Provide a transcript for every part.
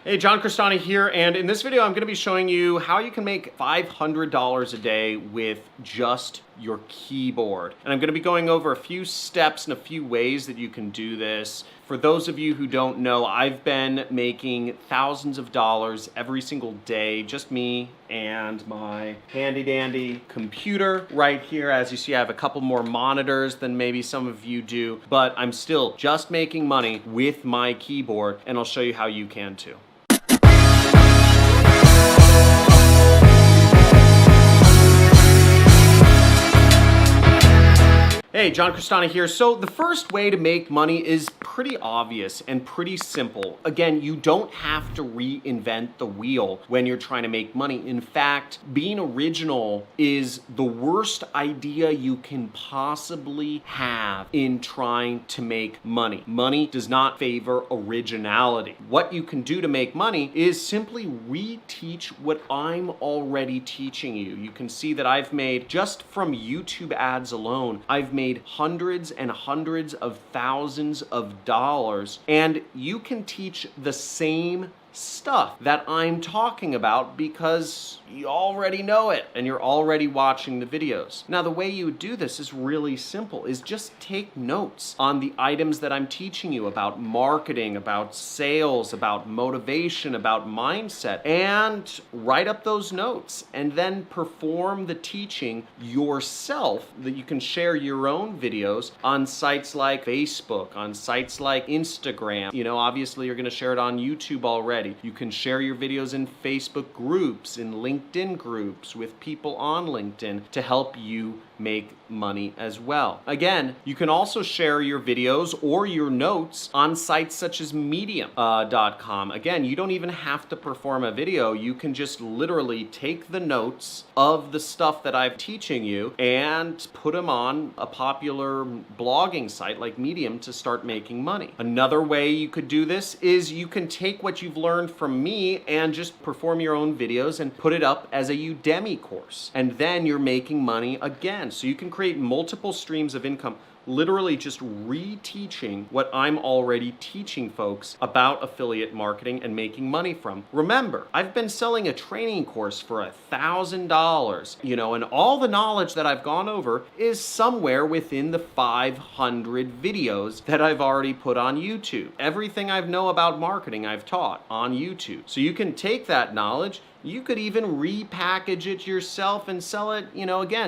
Hey, John Crestani here, and in this video I'm going to be showing you how you can make $500 a day with just your keyboard. And I'm going to be going over a few steps and a few ways that you can do this. For those of you who don't know, I've been making thousands of dollars every single day, just me and my handy dandy computer right here. As you see, I have a couple more monitors than maybe some of you do, but I'm still just making money with my keyboard, and I'll show you how you can too. Hey, John Crestani here. So the first way to make money is pretty obvious and pretty simple. Again, you don't have to reinvent the wheel when you're trying to make money. In fact, being original is the worst idea you can possibly have in trying to make money. Money does not favor originality. What you can do to make money is simply reteach what I'm already teaching you. You can see that I've made, just from YouTube ads alone, I've made hundreds and hundreds of thousands of dollars, and you can teach the same stuff that I'm talking about because you already know it and you're already watching the videos. Now, the way you would do this is really simple, is just take notes on the items that I'm teaching you about marketing, about sales, about motivation, about mindset, and write up those notes and then perform the teaching yourself, that you can share your own videos on sites like Facebook, on sites like Instagram. You know, obviously you're going to share it on YouTube already. You can share your videos in Facebook groups, in LinkedIn groups with people on LinkedIn to help you make money as well. Again, you can also share your videos or your notes on sites such as Medium.com. Again, you don't even have to perform a video. You can just literally take the notes of the stuff that I'm teaching you and put them on a popular blogging site like Medium to start making money. Another way you could do this is you can take what you've learned from me and just perform your own videos and put it up as a Udemy course. And then you're making money again. So you can create multiple streams of income, literally just reteaching what I'm already teaching folks about affiliate marketing and making money from. Remember, I've been selling a training course for $1,000, and all the knowledge that I've gone over is somewhere within the 500 videos that I've already put on YouTube. Everything I know about marketing I've taught on YouTube. So you can take that knowledge, you could even repackage it yourself and sell it,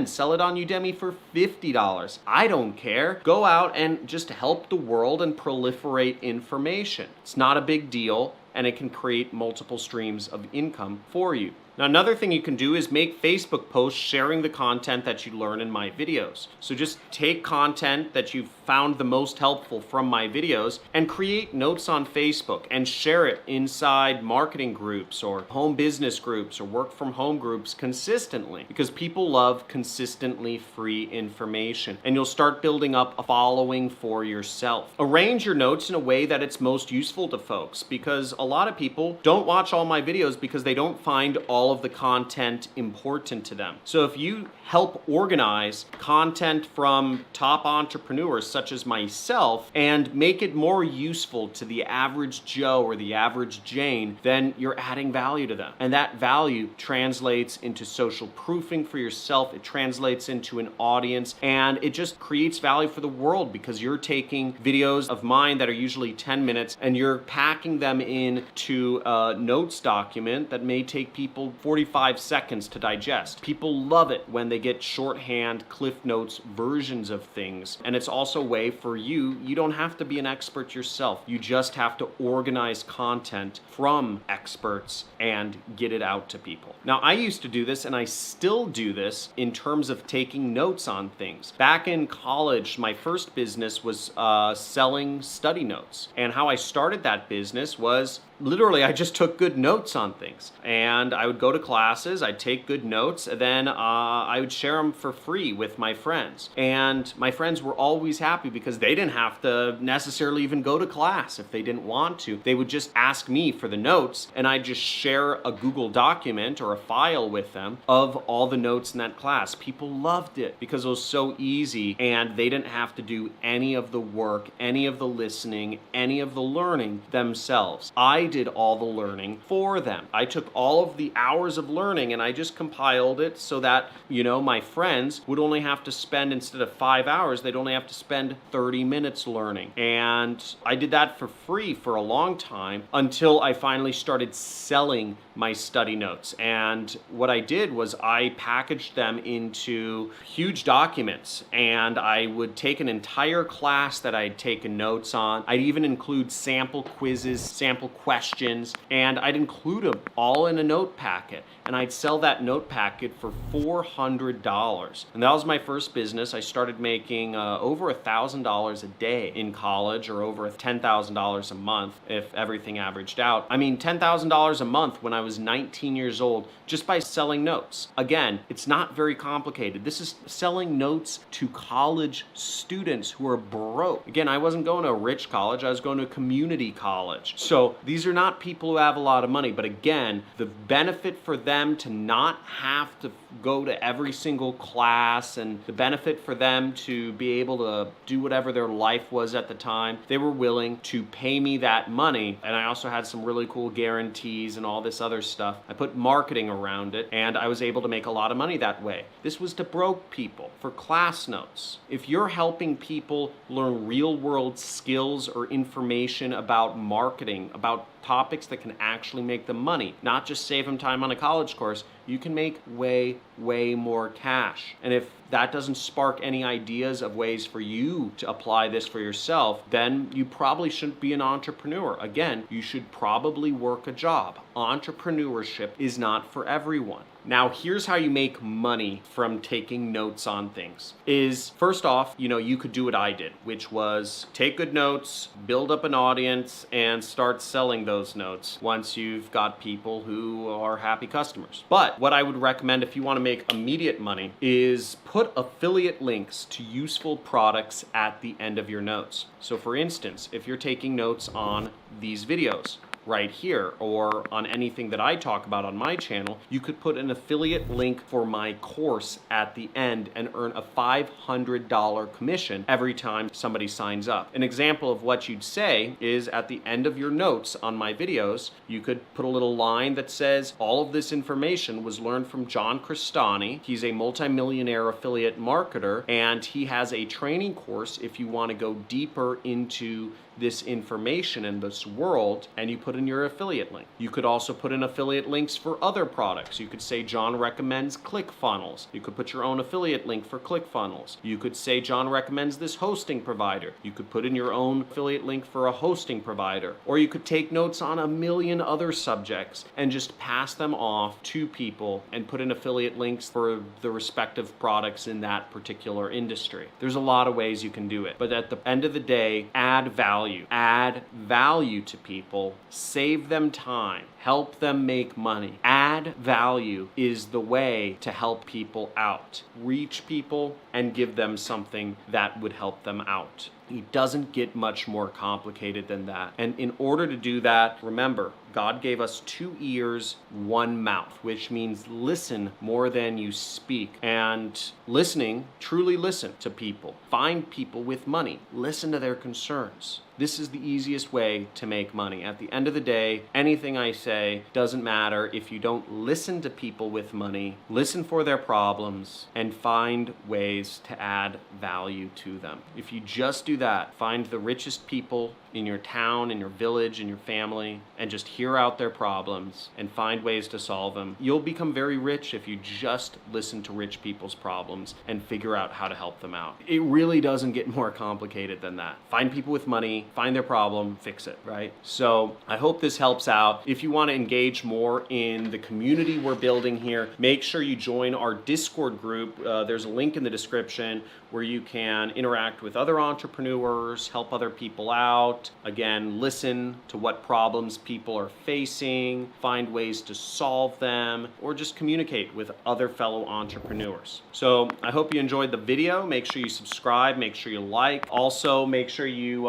sell it on Udemy for $50. I don't care. Go out and just help the world and proliferate information. It's not a big deal, and it can create multiple streams of income for you. Now, another thing you can do is make Facebook posts sharing the content that you learn in my videos. So just take content that you've found the most helpful from my videos and create notes on Facebook and share it inside marketing groups or home business groups or work from home groups consistently, because people love consistently free information, and you'll start building up a following for yourself. Arrange your notes in a way that it's most useful to folks, because a lot of people don't watch all my videos because they don't find all of the content important to them. So if you help organize content from top entrepreneurs such as myself and make it more useful to the average Joe or the average Jane, then you're adding value to them. And that value translates into social proofing for yourself. It translates into an audience, and it just creates value for the world, because you're taking videos of mine that are usually 10 minutes and you're packing them into a notes document that may take people 45 seconds to digest. People love it when they get shorthand Cliff Notes versions of things. And it's also a way for you don't have to be an expert yourself. You just have to organize content from experts and get it out to people. Now, I used to do this, and I still do this in terms of taking notes on things. Back in college, my first business was selling study notes. And how I started that business was literally, I just took good notes on things, and I would go to classes, I'd take good notes, and then I would share them for free with my friends. And my friends were always happy because they didn't have to necessarily even go to class if they didn't want to. They would just ask me for the notes, and I'd just share a Google document or a file with them of all the notes in that class. People loved it because it was so easy, and they didn't have to do any of the work, any of the listening, any of the learning themselves. I I did all the learning for them. I took all of the hours of learning and I just compiled it so that, my friends would only have to spend, instead of 5 hours, they'd only have to spend 30 minutes learning. And I did that for free for a long time until I finally started selling my study notes. And what I did was I packaged them into huge documents, and I would take an entire class that I'd taken notes on. I'd even include sample quizzes, sample questions, and I'd include them all in a note packet. And I'd sell that note packet for $400. And that was my first business. I started making over $1,000 a day in college, or over $10,000 a month if everything averaged out. I mean, $10,000 a month when I was 19 years old, just by selling notes. Again, it's not very complicated. This is selling notes to college students who are broke. Again, I wasn't going to a rich college, I was going to a community college. So these are not people who have a lot of money, but again, the benefit for them to not have to go to every single class, and the benefit for them to be able to do whatever their life was at the time, they were willing to pay me that money. And I also had some really cool guarantees and all this other stuff. I put marketing around it, and I was able to make a lot of money that way. This was to broke people for class notes. If you're helping people learn real world skills or information about marketing, about topics that can actually make them money, not just save them time on a college course, you can make way, way more cash. And if that doesn't spark any ideas of ways for you to apply this for yourself, then you probably shouldn't be an entrepreneur. Again, you should probably work a job. Entrepreneurship is not for everyone. Now, here's how you make money from taking notes on things. Is first off, you could do what I did, which was take good notes, build up an audience, and start selling those notes once you've got people who are happy customers. But what I would recommend if you want to make immediate money is put affiliate links to useful products at the end of your notes. So for instance, if you're taking notes on these videos right here, or on anything that I talk about on my channel, you could put an affiliate link for my course at the end and earn a $500 commission every time somebody signs up. An example of what you'd say is at the end of your notes on my videos, you could put a little line that says, all of this information was learned from John Crestani. He's a multimillionaire affiliate marketer, and he has a training course if you want to go deeper into this information in this world, and you put in your affiliate link. You could also put in affiliate links for other products. You could say John recommends ClickFunnels. You could put your own affiliate link for ClickFunnels. You could say John recommends this hosting provider. You could put in your own affiliate link for a hosting provider. Or you could take notes on a million other subjects and just pass them off to people and put in affiliate links for the respective products in that particular industry. There's a lot of ways you can do it, but at the end of the day, add value. Add value to people, save them time, help them make money. Add value is the way to help people out. Reach people and give them something that would help them out. It doesn't get much more complicated than that. And in order to do that, remember, God gave us 2 ears, 1 mouth, which means listen more than you speak. And listening, truly listen to people. Find people with money. Listen to their concerns. This is the easiest way to make money. At the end of the day, anything I say doesn't matter if you don't listen to people with money, listen for their problems, and find ways to add value to them. If you just do that, find the richest people in your town, in your village, in your family, and just hear out their problems and find ways to solve them. You'll become very rich if you just listen to rich people's problems and figure out how to help them out. It really doesn't get more complicated than that. Find people with money, find their problem, fix it, right? So I hope this helps out. If you want to engage more in the community we're building here, make sure you join our Discord group. There's a link in the description where you can interact with other entrepreneurs, help other people out. Again, listen to what problems people are facing, find ways to solve them, or just communicate with other fellow entrepreneurs. So I hope you enjoyed the video. Make sure you subscribe, make sure you like. Also, make sure you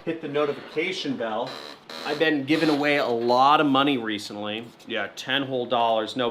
hit the notification bell I've been giving away a lot of money recently. Yeah, 10 whole dollars. No,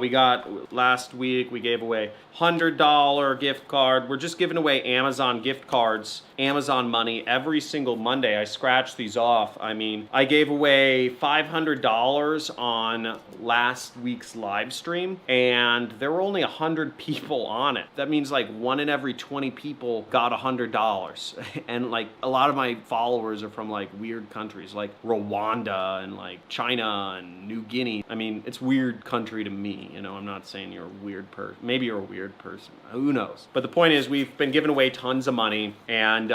last week we gave away $100 gift card. We're just giving away Amazon gift cards, Amazon money every single Monday. I scratched these off. I mean, I gave away $500 on last week's live stream, and there were only 100 people on it. That means like 1 in every 20 people got $100. And like a lot of my followers are from like weird countries like Rwanda and like China and New Guinea. I mean, it's weird country to me, you know. I'm not saying you're a weird person. Maybe you're a weird person. Who knows? But the point is, we've been giving away tons of money, and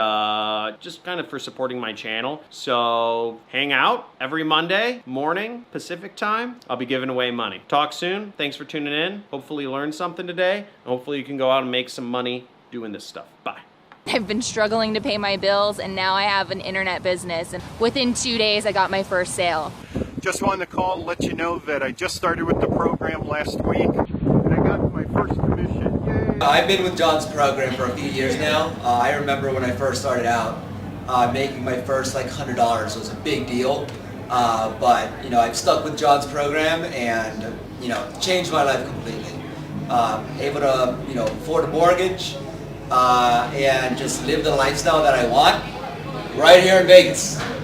just kind of for supporting my channel. So hang out every Monday morning Pacific time. I'll be giving away money. Talk soon. Thanks for tuning in. Hopefully you learned something today. Hopefully you can go out and make some money doing this stuff. Bye. I've been struggling to pay my bills, and now I have an internet business, and within 2 days I got my first sale. Just wanted to call and let you know that I just started with the program last week, and I got my first commission. Yay! I've been with John's program for a few years now. I remember when I first started out, making my first like $100 was a big deal. But you know, I've stuck with John's program, and you know, changed my life completely. Able to, you know, afford a mortgage, and just live the lifestyle that I want right here in Vegas.